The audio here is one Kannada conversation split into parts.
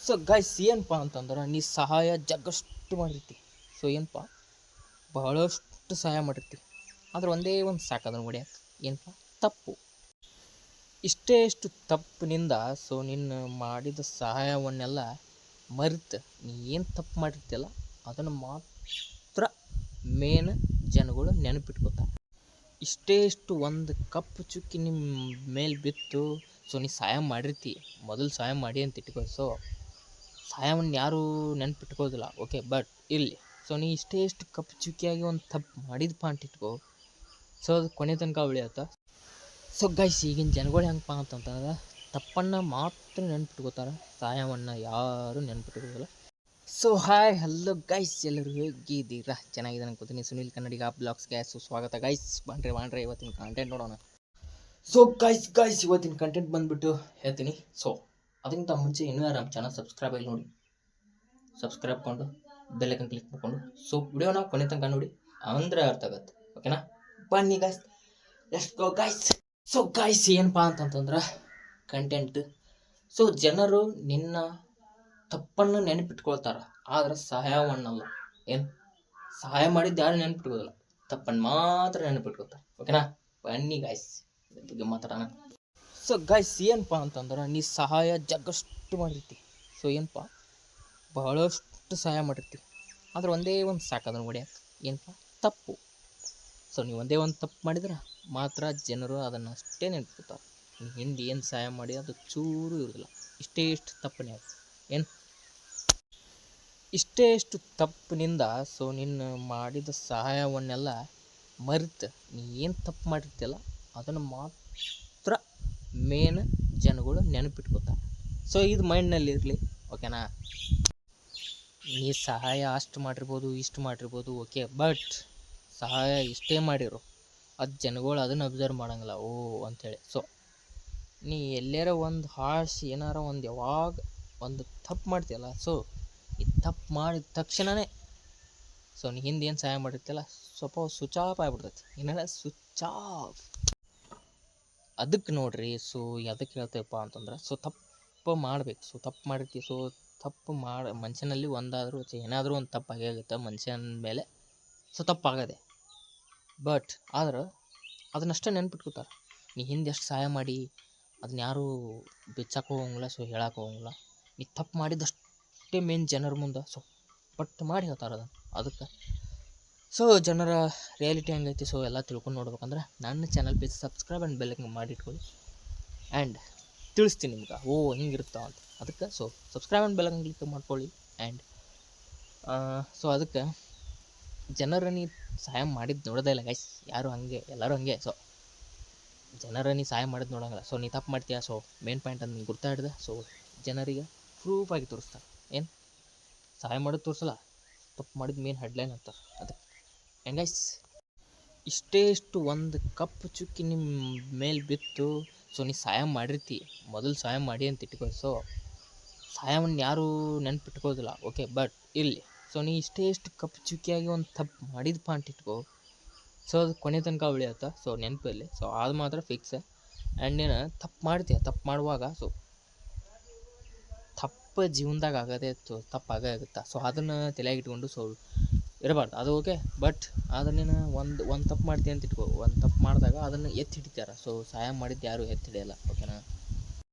ಸೊ ಗೈಸ್ ಏನಪ್ಪ ಅಂತಂದ್ರೆ ನೀ ಸಹಾಯ ಜಗ್ಗಷ್ಟು ಮಾಡಿರ್ತಿ. ಸೊ ಏನಪ್ಪ ಬಹಳಷ್ಟು ಸಹಾಯ ಮಾಡಿರ್ತಿ, ಆದ್ರೆ ಒಂದೇ ಒಂದು ಸಾಕು ಅದನ್ನು ಹೊಡ್ಯಾಕ. ಏನಪ್ಪ ತಪ್ಪು. ಇಷ್ಟು ತಪ್ಪಿನಿಂದ ಸೊ ನಿನ್ನ ಮಾಡಿದ ಸಹಾಯವನ್ನೆಲ್ಲ ಮರೆತು ನೀ ಏನು ತಪ್ಪು ಮಾಡಿರ್ತಿಯಲ್ಲ ಅದನ್ನು ಮಾತ್ರ ಮೇನ್ ಜನಗಳು ನೆನಪಿಟ್ಕೋತಾರೆ. ಇಷ್ಟು ಒಂದು ಕಪ್ಪು ಚುಕ್ಕಿ ನಿಮ್ಮ ಮೇಲೆ ಬಿತ್ತು, ಸೊ ನೀ ಸಹಾಯ ಮಾಡಿರ್ತಿ, ಮೊದಲು ಸಹಾಯ ಮಾಡಿ ಅಂತ ಇಟ್ಕೋ. ಸೊ ಸಹಾಯವನ್ನು ಯಾರೂ ನೆನಪಿಟ್ಕೋದಿಲ್ಲ, ಓಕೆ. ಬಟ್ ಇಲ್ಲಿ ಸೊ ನೀ ಇಷ್ಟು ಕಪ್ಪು ಚುಕ್ಕಿಯಾಗಿ ಒಂದು ತಪ್ಪು ಮಾಡಿದಪ್ಪ ಅಂತ ಇಟ್ಕೋ. ಸೊ ಅದು ಕೊನೆ ತನಕ ಉಳಿಯತ್ತ. ಸೊ ಗೈಸ್ ಈಗಿನ ಜನಗಳು ಹೆಂಗಪ್ಪ ಅಂತಂತಂದ್ರೆ ತಪ್ಪನ್ನು ಮಾತ್ರ ನೆನ್ಪಿಟ್ಕೋತಾರೆ, ಸಹಾಯವನ್ನು ಯಾರೂ ನೆನ್ಪಿಟ್ಕೋದಿಲ್ಲ. ಸೊ ಹಾಯ್ ಹಲೋ ಗೈಸ್, ಎಲ್ಲರೂ ಹೇಗಿದ್ದೀರಾ? ಚೆನ್ನಾಗಿದೆ ಅನ್ಕೋತೀನಿ. ಸುನಿಲ್ ಕನ್ನಡಿಗ ಬ್ಲಾಗ್ಸ್ಗೆ ಸ್ವಾಗತ ಗೈಸ್. ಬಾಂಡ್ರೆ ಇವತ್ತಿನ ಕಂಟೆಂಟ್ ನೋಡೋಣ. ಸೊ ಗೈಸ್ ಇವತ್ತಿನ ಕಂಟೆಂಟ್ ಬಂದುಬಿಟ್ಟು ಹೇಳ್ತೀನಿ. ಸೊ ಅದಕ್ಕಿಂತ ಮುಂಚೆ ಇನ್ನೂ ಯಾರು ನಮ್ಮ ಚಾನಲ್ ಸಬ್ಸ್ಕ್ರೈಬ್ ಆಗಿ ನೋಡಿ, ಸಬ್ಸ್ಕ್ರೈಬ್ ಕೊಂಡು ಬೆಲ್ಲೈಕನ್ ಕ್ಲಿಕ್ ಮಾಡ್ಕೊಂಡು ಸೊ ವಿಡಿಯೋನ ಕೊನೆ ತನಕ ನೋಡಿ, ಅಂದರೆ ಅರ್ಥ ಆಗತ್ತೆ, ಓಕೆನಾ? ಬನ್ನಿ guys, let's go guys. So guys ಏನಪ್ಪ ಅಂತಂತಂದ್ರೆ ಕಂಟೆಂಟ್. ಸೊ ಜನರು ನಿನ್ನ ತಪ್ಪನ್ನು ನೆನಪಿಟ್ಕೊಳ್ತಾರೆ, ಆದರೆ ಸಹಾಯವನ್ನಲ್ಲ. ಏನು ಸಹಾಯ ಮಾಡಿದ್ದು ಯಾರು ನೆನಪಿಟ್ಕೋದಿಲ್ಲ, ತಪ್ಪನ್ನು ಮಾತ್ರ ನೆನಪಿಟ್ಕೊಳ್ತಾರೆ, ಓಕೆನಾ? ಬನ್ನಿ ಗೈಸ್ ಇದ್ರ ಬಗ್ಗೆ ಮಾತಾಡೋಣ. ಸೊ ಗೈಸ್ ಏನಪ್ಪ ಅಂತಂದ್ರೆ ನೀ ಸಹಾಯ ಜಗ್ಗಷ್ಟು ಮಾಡಿರ್ತಿ. ಸೊ ಏನಪ್ಪ ಬಹಳಷ್ಟು ಸಹಾಯ ಮಾಡಿರ್ತಿ, ಆದ್ರೆ ಒಂದೇ ಒಂದು ಸಾಕು ಅದನ್ನು ಹೊಡ್ಯಾಕ. ಏನಪ್ಪ ತಪ್ಪು. ಸೊ ನೀವು ಒಂದೇ ಒಂದು ತಪ್ಪು ಮಾಡಿದ್ರೆ ಮಾತ್ರ ಜನರು ಅದನ್ನು ಅಷ್ಟೇ ನೆನಪಿಡ್ತಾರೆ. ನೀವು ಹಿಂದೆ ಏನು ಸಹಾಯ ಮಾಡಿ ಅದು ಚೂರು ಇರೋದಿಲ್ಲ. ಇಷ್ಟು ತಪ್ಪನೇ ಏನು ಇಷ್ಟು ತಪ್ಪಿನಿಂದ ಸೊ ನಿನ್ನ ಮಾಡಿದ ಸಹಾಯವನ್ನೆಲ್ಲ ಮರೆತು ನೀ ಏನು ತಪ್ಪು ಮಾಡಿರ್ತಿಯಲ್ಲ ಅದನ್ನು ಮಾತ್ರ ಮೇನ್ ಜನಗಳು ನೆನಪಿಟ್ಕೋತಾರೆ. ಸೊ ಇದು ಮೈಂಡ್ನಲ್ಲಿರಲಿ, ಓಕೆನಾ? ನೀ ಸಹಾಯ ಅಷ್ಟು ಮಾಡಿರ್ಬೋದು, ಇಷ್ಟು ಮಾಡಿರ್ಬೋದು, ಓಕೆ. ಬಟ್ ಸಹಾಯ ಇಷ್ಟೇ ಮಾಡಿರು, ಅದು ಜನಗಳು ಅದನ್ನು ಅಬ್ಸರ್ವ್ ಮಾಡೋಂಗಿಲ್ಲ ಓ ಅಂಥೇಳಿ. ಸೊ ನೀ ಎಲ್ಲಾರ ಒಂದು ಹಾರ್ಸಿ ಏನಾರ ಒಂದು ಯಾವಾಗ ಒಂದು ತಪ್ಪು ಮಾಡ್ತೀಯಲ್ಲ, ಸೊ ಈ ತಪ್ಪು ಮಾಡಿದ ತಕ್ಷಣವೇ ಸೊ ನೀ ಹಿಂದೆ ಏನು ಸಹಾಯ ಮಾಡಿರ್ತಿಯಲ್ಲ ಸ್ವಲ್ಪ ಸ್ವಿಚ್ ಆಫ್ ಆಗಿಬಿಡ್ತೈತಿ. ಏನೆಲ್ಲ ಸ್ವಿಚ್ ಆಫ್. ಅದಕ್ಕೆ ನೋಡ್ರಿ, ಸೊ ಅದಕ್ಕೆ ಹೇಳ್ತೇವಪ್ಪ ಅಂತಂದ್ರೆ ಸೊ ತಪ್ಪು ಮಾಡ್ಬೇಕು. ಸೊ ತಪ್ಪು ಮಾಡಿರ್ತೀವಿ, ಸೊ ತಪ್ಪು ಮನುಷ್ಯನಲ್ಲಿ ಒಂದಾದರೂ ಏನಾದರೂ ಒಂದು ತಪ್ಪು ಆಗೇ ಆಗುತ್ತೆ ಮನುಷ್ಯನ ಮೇಲೆ. ಸೊ ತಪ್ಪಾಗದೆ, ಬಟ್ ಆದ್ರೆ ಅದನ್ನಷ್ಟೇ ನೆನ್ಪಿಟ್ಕೋತಾರೆ. ನೀ ಹಿಂದೆ ಎಷ್ಟು ಸಹಾಯ ಮಾಡಿ ಅದನ್ನ ಯಾರೂ ಬಿಚ್ಚಕ್ಕೆ ಹೋಗಂಗಿಲ್ಲ, ಸೊ ಹೇಳಕ್ಕೆ ಹೋಗಂಗಿಲ್ಲ. ನೀ ತಪ್ಪು ಮಾಡಿದಷ್ಟೇ ಮೇನ್ ಜನರ ಮುಂದೆ ಸೊ ಪಟ್ಟು ಮಾಡಿ ಹೇಳ್ತಾರೆ ಅದನ್ನು. ಅದಕ್ಕೆ ಸೊ ಜನರ ರಿಯಾಲಿಟಿ ಹೆಂಗೈತಿ ಸೊ ಎಲ್ಲ ತಿಳ್ಕೊಂಡು ನೋಡ್ಬೇಕಂದ್ರೆ ನನ್ನ channel please subscribe and bell ಮಾಡಿಟ್ಕೊಳ್ಳಿ. ಆ್ಯಂಡ್ ತಿಳಿಸ್ತೀನಿ ನಿಮ್ಗೆ ಓ ಹಿಂಗಿರುತ್ತಾ ಅಂತ. ಅದಕ್ಕೆ so subscribe and bell click ಮಾಡ್ಕೊಳ್ಳಿ. ಆ್ಯಂಡ್ ಸೊ ಅದಕ್ಕೆ ಜನರ ನೀ ಸಹಾಯ ಮಾಡಿದ್ದು ನೋಡೋದೇ ಇಲ್ಲ ಗೈಸ್, ಯಾರು ಹಾಗೆ, ಎಲ್ಲರೂ ಹಾಗೆ. ಸೊ ಜನರ ನೀ ಸಹಾಯ ಮಾಡಿದ್ದು ನೋಡೋಂಗಿಲ್ಲ. ಸೊ ನೀ ತಪ್ಪು ಮಾಡ್ತೀಯ, ಸೊ ಮೇನ್ ಪಾಯಿಂಟ್ ಅಂತ ನೀನು ಗುರ್ತಾ ಹಿಡ್ದೆ ಸೊ ಜನರಿಗೆ ಪ್ರೂಫಾಗಿ ತೋರಿಸ್ತಾರೆ. ಏನು ಸಹಾಯ ಮಾಡೋದು ತೋರಿಸಲ್ಲ, ತಪ್ಪು ಮಾಡಿದ ಮೇನ್ ಹೆಡ್ಲೈನ್ ಅಂತಾರೆ. ಅದಕ್ಕೆ ಆ್ಯಂಡ್ ಗೈಸ್ ಇಷ್ಟು ಒಂದು ಕಪ್ಪು ಚುಕ್ಕಿ ನಿಮ್ಮ ಮೇಲೆ ಬಿತ್ತು, ಸೊ ನೀ ಸಹಾಯ ಮಾಡಿರ್ತಿ, ಮೊದಲು ಸಹಾಯ ಮಾಡಿ ಅಂತ ಇಟ್ಕೋ. ಸೊ ಸಹಾಯವನ್ನು ಯಾರೂ ನೆನಪಿಟ್ಕೋದಿಲ್ಲ, ಓಕೆ. ಬಟ್ ಇಲ್ಲಿ ಸೊ ನೀ ಇಷ್ಟು ಕಪ್ಪು ಚುಕ್ಕಿಯಾಗಿ ಒಂದು ತಪ್ಪು ಮಾಡಿದಪ್ಪ ಅಂತ ಇಟ್ಕೋ. ಸೊ ಅದು ಕೊನೆ ತನಕ ಉಳಿಯತ್ತ. ಸೊ ನೆನಪಲ್ಲಿ ಸೊ ಅದು ಮಾತ್ರ ಫಿಕ್ಸ್. ಆ್ಯಂಡ್ ನೀನು ತಪ್ಪು ಮಾಡ್ತೀಯ, ತಪ್ಪು ಮಾಡುವಾಗ ಸೊ ತಪ್ಪು ಜೀವನದಾಗ ಆಗದೆ ತಪ್ಪಾಗೇ ಆಗುತ್ತೆ. ಸೊ ಅದನ್ನು ತಲೆಯಾಗಿ ಇಟ್ಕೊಂಡು ಸೊ ಇರಬಾರ್ದು, ಅದು ಓಕೆ. ಬಟ್ ಆದರೆ ನೀನು ಒಂದು ತಪ್ಪು ಮಾಡ್ತೀಯ ಅಂತ ಇಟ್ಕೋ. ಒಂದು ತಪ್ಪು ಮಾಡಿದಾಗ ಅದನ್ನು ಎತ್ತಿ ಹಿಡಿತಾರೆ. ಸೊ ಸಹಾಯ ಮಾಡಿದ್ದು ಯಾರೂ ಎತ್ತಿ ಹಿಡಿಯಲ್ಲ, ಓಕೆನಾ?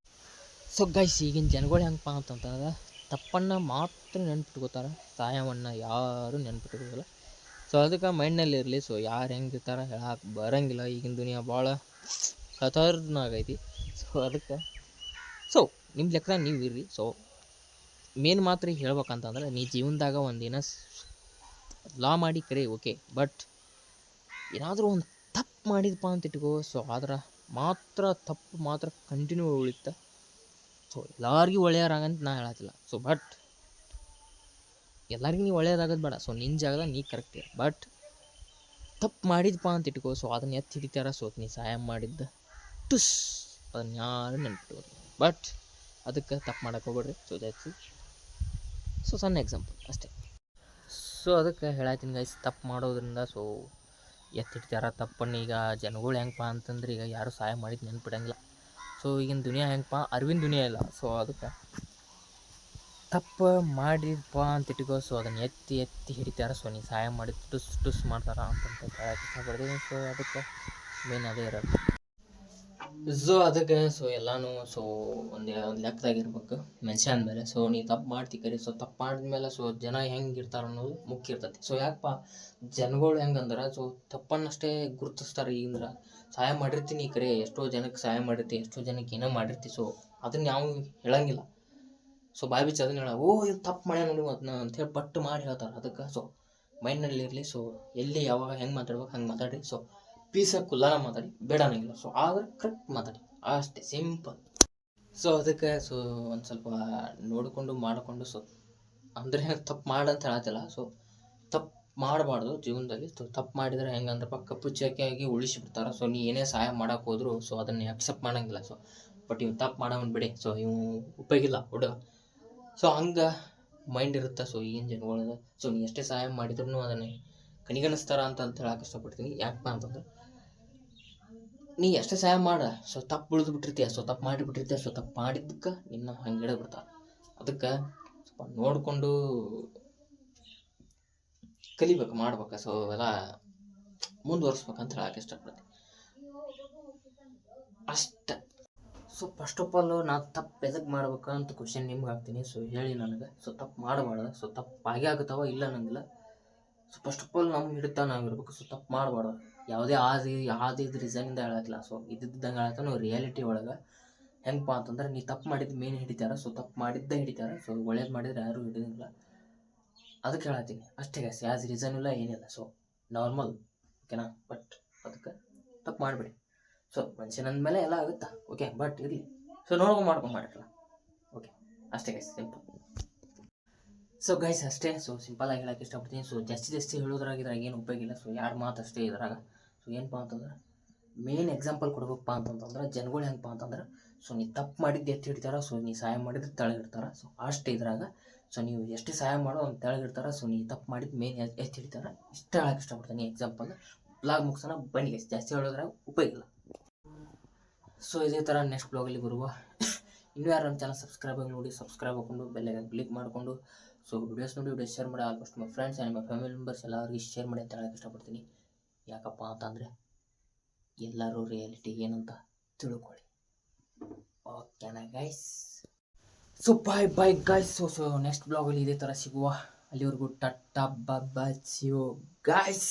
ಸೊ ಗೈಸ್ ಈಗಿನ ಜನಗಳು ಹೆಂಗಪ್ಪ ಅಂತಂತಂದ್ರೆ ತಪ್ಪನ್ನು ಮಾತ್ರ ನೆನ್ಪಿಟ್ಕೋತಾರೆ, ಸಹಾಯವನ್ನು ಯಾರೂ ನೆನ್ಪಿಟ್ಕೋದಿಲ್ಲ. ಸೊ ಅದಕ್ಕೆ ಮೈಂಡ್ನಲ್ಲಿರಲಿ. ಸೊ ಯಾರು ಹೆಂಗಿರ್ತಾರೆ ಹೇಳಕ್ಕೆ ಬರೋಂಗಿಲ್ಲ. ಈಗಿನ ದುನಿಯಾ ಭಾಳ ಖತರ್ನಾಗೈತಿ. ಸೊ ಅದಕ್ಕೆ ಸೊ ನಿಮ್ಮ ಲೆಕ್ಕ ನೀವು ಇರ್ರಿ. ಸೊ ಮೇನ್ ಮಾತ್ರ ಈಗ ಹೇಳ್ಬೇಕಂತಂದ್ರೆ ನೀ ಜೀವನದಾಗ ಒಂದಿನ ಲಾ ಮಾಡಿ ಕರೆ, ಓಕೆ. ಬಟ್ ಏನಾದರೂ ಒಂದು ತಪ್ಪು ಮಾಡಿದಪ್ಪ ಅಂತ ಇಟ್ಕೋ. ಸೊ ಆದ್ರೆ ಮಾತ್ರ ತಪ್ಪು ಮಾತ್ರ ಕಂಟಿನ್ಯೂ ಉಳಿಯುತ್ತೆ. ಸೊ ಎಲ್ಲರಿಗೂ ಒಳ್ಳೆಯರಾಗಂತ ನಾ ಹೇಳತ್ತಿಲ್ಲ. ಸೊ ಬಟ್ ಎಲ್ಲರಿಗೂ ನೀವು ಒಳ್ಳೆಯದಾಗೋದು ಬೇಡ. ಸೊ ನಿನ್ನ ಜಾಗದಾಗ ನೀ ಕರೆಕ್ಟ್ ಇರು. ಬಟ್ ತಪ್ಪು ಮಾಡಿದಪ್ಪ ಅಂತ ಇಟ್ಕೋ. ಸೊ ಅದನ್ನ ಎತ್ತಿ ಹಿಡಿತಾರ. ಸೊ ನೀ ಸಹಾಯ ಮಾಡಿದ್ದ ಟುಸ್ ಅದನ್ನ ಯಾರು ನೆನ್ಪಿಟ್ಕೋದು. ಬಟ್ ಅದಕ್ಕೆ ತಪ್ಪು ಮಾಡೋಕೆ ಹೋಗ್ಬೇಡ್ರಿ. So that's it. ಸೊ ಸಣ್ಣ ಎಕ್ಸಾಂಪಲ್ ಅಷ್ಟೇ. ಸೊ ಅದಕ್ಕೆ ಹೇಳತ್ತೀನಿ ಗೈಸ್, ತಪ್ಪು ಮಾಡೋದ್ರಿಂದ ಸೊ ಎತ್ತಿಡ್ತಾರ ತಪ್ಪನ್ನು. ಈಗ ಜನಗಳು ಹೆಂಗಪ್ಪ ಅಂತಂದ್ರೆ ಈಗ ಯಾರು ಸಹಾಯ ಮಾಡಿದ್ದು ನೆನ್ಪಿಡಂಗಿಲ್ಲ. ಸೊ ಈಗಿನ ದುನಿಯಾ ಹೆಂಗಪ್ಪ, ಅರಿವಿನ ದುನಿಯಾ ಇಲ್ಲ. ಸೊ ಅದಕ್ಕೆ ತಪ್ಪು ಮಾಡಿದಪ್ಪ ಅಂತ ಇಟ್ಕೋ, ಸೊ ಅದನ್ನು ಎತ್ತಿ ಎತ್ತಿ ಹಿಡಿತಾರೆ. ಸೊ ನೀ ಸಹಾಯ ಮಾಡಿ ಟುಸ್ ಟುಸ್ ಮಾಡ್ತಾರೆ ಅಂತಂತ ಹೇಳಕ್ಕೆ ಇಷ್ಟಪಡ್ತೀನಿ. ಸೊ ಅದಕ್ಕೆ ಮೇನ್ ಅದೇ ಇರೋದು. ಸೊ ಅದಕ್ಕೆ ಸೊ ಎಲ್ಲನೂ ಸೊ ಒಂದು ಲೆಕ್ಕದಾಗಿರ್ಬೇಕು ಮನುಷ್ಯ ಅಂದಮೇಲೆ. ಸೊ ನೀ ತಪ್ಪು ಮಾಡ್ತಿ ಕರಿ, ಸೊ ತಪ್ಪು ಮಾಡಿದ್ಮೇಲೆ ಸೊ ಜನ ಹೆಂಗೆ ಇರ್ತಾರೆ ಅನ್ನೋದು ಮುಖ್ಯ ಇರ್ತೈತಿ. ಸೊ ಯಾಕಪ್ಪ ಜನಗಳು ಹೆಂಗಂದ್ರೆ ಸೊ ತಪ್ಪನ್ನಷ್ಟೇ ಗುರುತಿಸ್ತಾರೆ. ಈಗಿಂದ್ರೆ ಸಹಾಯ ಮಾಡಿರ್ತೀನಿ ಕರೆ, ಎಷ್ಟೋ ಜನಕ್ಕೆ ಸಹಾಯ ಮಾಡಿರ್ತಿ, ಎಷ್ಟೋ ಜನಕ್ಕೆ ಏನೋ ಮಾಡಿರ್ತಿ. ಸೊ ಅದನ್ನ ಯಾವ ಹೇಳಂಗಿಲ್ಲ. ಸೊ ಬಾಯಿ ಬಿಚ್ಚಿ ಅದನ್ನ ಹೇಳ, ಓ ಇದು ತಪ್ಪು ಮಾಡ್ಯ ನೋಡಿ ಅದನ್ನ ಅಂಥೇಳಿ ಪಟ್ಟು ಮಾಡಿ ಹೇಳ್ತಾರೆ. ಅದಕ್ಕೆ ಸೊ ಮೈಂಡ್ನಲ್ಲಿ ಇರಲಿ. ಸೊ ಎಲ್ಲಿ ಯಾವಾಗ ಹೆಂಗೆ ಮಾತಾಡ್ಬೇಕು ಹಂಗೆ ಮಾತಾಡಿ. ಸೊ ಪೀಸಾಗಿ ಕುಲ್ಲಾನ ಮಾತಾಡಿ, ಬೇಡ ಅನ್ನಂಗಿಲ್ಲ. ಸೊ ಆದ್ರೆ ಕರೆಕ್ಟ್ ಮಾತಾಡಿ, ಅಷ್ಟೇ ಸಿಂಪಲ್. ಸೊ ಅದಕ್ಕೆ ಸೊ ಒಂದು ಸ್ವಲ್ಪ ನೋಡಿಕೊಂಡು ಮಾಡಿಕೊಂಡು, ಸೊ ಅಂದರೆ ತಪ್ಪು ಮಾಡಂತ ಹೇಳತ್ತಿಲ್ಲ. ಸೊ ತಪ್ಪು ಮಾಡಬಾರ್ದು ಜೀವನದಲ್ಲಿ. ಸೊ ತಪ್ಪು ಮಾಡಿದರೆ ಹೆಂಗಂದ್ರಪ್ಪ ಕಪ್ಪು ಚೇಕಿಯಾಗಿ ಉಳಿಸಿಬಿಡ್ತಾರೆ. ಸೊ ನೀ ಏನೇ ಸಹಾಯ ಮಾಡೋಕೆ ಹೋದ್ರು ಸೊ ಅದನ್ನು ಅಕ್ಸೆಪ್ಟ್ ಮಾಡೋಂಗಿಲ್ಲ. ಸೊ ಬಟ್ ಇವ್ನು ತಪ್ಪು ಮಾಡೋನು ಬಿಡಿ, ಸೊ ಇವು ಉಪಯೋಗಿಲ್ಲ ಹುಡುಗ. ಸೊ ಹಂಗೆ ಮೈಂಡ್ ಇರುತ್ತೆ. ಸೊ ಈಗಿನ ಜನಗಳು ಸೊ ನೀ ಎಷ್ಟೇ ಸಹಾಯ ಮಾಡಿದ್ರು ಅದನ್ನು ಕಣಿಗಣಿಸ್ತಾರ ಅಂತ ಹೇಳಕ್ಕೆ ಇಷ್ಟಪಡ್ತೀನಿ. ಯಾಕಪ್ಪ ಅಂತಂದ್ರೆ ನೀ ಎಷ್ಟೇ ಸಹಾಯ ಮಾಡ, ಸೊ ತಪ್ಪು ಉಳಿದು ಬಿಟ್ಟಿರ್ತೀಯ, ಸೊ ತಪ್ಪು ಮಾಡಿಬಿಟ್ಟಿರ್ತೀಯ. ಸೊ ತಪ್ಪು ಮಾಡಿದ್ದಕ್ಕೆ ನಿನ್ನ ಹಂಗೆ ಇಡಬಿಡ್ತಾರೆ. ಅದಕ್ಕೆ ಸ್ವಲ್ಪ ನೋಡಿಕೊಂಡು ಕಲಿಬೇಕು, ಮಾಡ್ಬೇಕು. ಸೊ ಎಲ್ಲ ಮುಂದುವರ್ಸ್ಬೇಕಂತ ಹೇಳಕ್ಕೆ ಇಷ್ಟಪಡ್ತೀನಿ ಅಷ್ಟೆ. ಸೊ ಫಸ್ಟ್ ಆಫ್ ಆಲ್ ನಾ ತಪ್ಪು ಎದಕ್ಕೆ ಮಾಡ್ಬೇಕು ಅಂತ ಕ್ವಶನ್ ನಿಮ್ಗೆ ಹಾಕ್ತೀನಿ. ಸೊ ಹೇಳಿ ನನಗೆ. ಸೊ ತಪ್ಪು ಮಾಡಬಾರ್ದು. ಸೊ ತಪ್ಪು ಆಗೇ ಆಗುತ್ತಾವ, ಇಲ್ಲ ಅನ್ನಂಗಿಲ್ಲ. ಸೊ ಫಸ್ಟ್ ಆಫ್ ಆಲ್ ನಮ್ಗೆ ಹಿಡಿತಾ ನಾವು ಇರ್ಬೇಕು. ಸೊ ತಪ್ಪು ಮಾಡಬಾರ್ದು. ಯಾವುದೇ ಆದಿದ್ದು ರೀಸನಿಂದ ಹೇಳತ್ತಿಲ್ಲ. ಸೊ ಇದ್ದಂಗೆ ಹೇಳತ್ತ ನಾವು ರಿಯಾಲಿಟಿ ಒಳಗೆ ಹೆಂಗಪ್ಪ ಅಂತಂದ್ರೆ ನೀ ತಪ್ಪು ಮಾಡಿದ್ದು ಮೇನ್ ಹಿಡಿತಾರೆ. ಸೊ ತಪ್ಪು ಮಾಡಿದ್ದೇ ಹಿಡಿತಾರೆ. ಸೊ ಒಳ್ಳೇದು ಮಾಡಿದ್ರೆ ಯಾರೂ ಹಿಡಿಯೋಂಗಿಲ್ಲ. ಅದಕ್ಕೆ ಹೇಳತ್ತೀನಿ ಅಷ್ಟೇ ಗೈಸ್. ಯಾಸ್ ರೀಸನ್ ಇಲ್ಲ ಏನಿಲ್ಲ. ಸೊ ನಾರ್ಮಲ್, ಓಕೆನಾ. ಬಟ್ ಅದಕ್ಕೆ ತಪ್ಪು ಮಾಡಿಬಿಡಿ. ಸೊ ಮನುಷ್ಯನಂದ ಮೇಲೆ ಎಲ್ಲ ಆಗುತ್ತಾ, ಓಕೆ. ಬಟ್ ಇರಲಿ, ಸೊ ಮಾಡ್ಕೊಂಡು ಮಾಡಿರಲ್ಲ, ಓಕೆ. ಅಷ್ಟೇ ಗೈಸ್, ಸಿಂಪಲ್. ಸೊ ಗೈಸ್ ಅಷ್ಟೇ. ಸೊ ಸಿಂಪಲಾಗಿ ಹೇಳಕ್ಕೆ ಇಷ್ಟಪಡ್ತೀನಿ. ಸೊ ಜಾಸ್ತಿ ಹೇಳೋದ್ರಾಗ ಇದ್ರಾಗ ಏನು ಉಪಯೋಗ ಇಲ್ಲ. ಸೊ ಯಾರು ಮಾತು ಅಷ್ಟೇ ಇದ್ರಾಗ. ಸೊ ಏನಪ್ಪ ಅಂತಂದ್ರೆ ಮೇನ್ ಎಕ್ಸಾಂಪಲ್ ಕೊಡ್ಬೇಕಪ್ಪ ಅಂತಂದ್ರೆ ಜನಗಳು ಹೆಂಗಪ್ಪ ಅಂತಂದ್ರೆ ಸೊ ನೀ ತಪ್ಪು ಮಾಡಿದ್ದು ಎತ್ತಿ ಹಿಡಿತಾರ. ಸೊ ನೀ ಸಹಾಯ ಮಾಡಿದ್ರೆ ತೆಳಗಿಡ್ತಾರೆ. ಸೊ ಅಷ್ಟೇ ಇದ್ರಾಗ. ಸೊ ನೀವು ಎಷ್ಟೇ ಸಹಾಯ ಮಾಡೋ ಅವ್ನು ತೆಳಗಿಡ್ತಾರೆ. ಸೊ ನೀ ತಪ್ಪು ಮಾಡಿದ್ದು ಮೇನ್ ಎತ್ತಿ ಹಿಡಿತಾರೆ. ಇಷ್ಟ ಹೇಳಕ್ಕೆ ಇಷ್ಟಪಡ್ತೀನಿ ಎಕ್ಸಾಂಪಲ್. ಬ್ಲಾಗ್ ಮುಗಿಸೋಣ ಬನ್ನಿ ಗೈಸ್. ಜಾಸ್ತಿ ಹೇಳೋದ್ರಾಗ ಉಪಯೋಗ ಇಲ್ಲ. ಸೊ ಇದೇ ಥರ ನೆಕ್ಸ್ಟ್ ಬ್ಲಾಗಲ್ಲಿ ಬರುವ. ಇನ್ನೂ ಯಾರು ನಮ್ಮ ಚಾನಲ್ ಸಬ್ಸ್ಕ್ರೈಬ್ ಆಗಿ ನೋಡಿ, ಸಬ್ಸ್ಕ್ರೈಬ್ ಹಾಕೊಂಡು ಬೆಲ್ಲೈಕನ್ ಕ್ಲಿಕ್ ಮಾಡಿಕೊಂಡು ಸೊ ವಿಡಿಯೋಸ್ ನೋಡಿ ವಿಡಿಯೋಸ್ ಶೇರ್ ಮಾಡಿ. Almost my friends and my family members ಎಲ್ಲರಿಗೂ ಶೇರ್ ಮಾಡಿ ಅಂತ ಹೇಳಕ್ಕೆ ಇಷ್ಟಪಡ್ತೀನಿ. ಯಾಕಪ್ಪ ಅಂತಂದರೆ ಎಲ್ಲರೂ ರಿಯಾಲಿಟಿ ಏನಂತ ತಿಳ್ಕೊಳ್ಳಿ, ಓಕೆನಾ guys. So bye guys. So next ಬ್ಲಾಗಲ್ಲಿ ಇದೇ ಥರ ಸಿಗುವ. ಅಲ್ಲಿವರೆಗೂ tata bye, see you guys.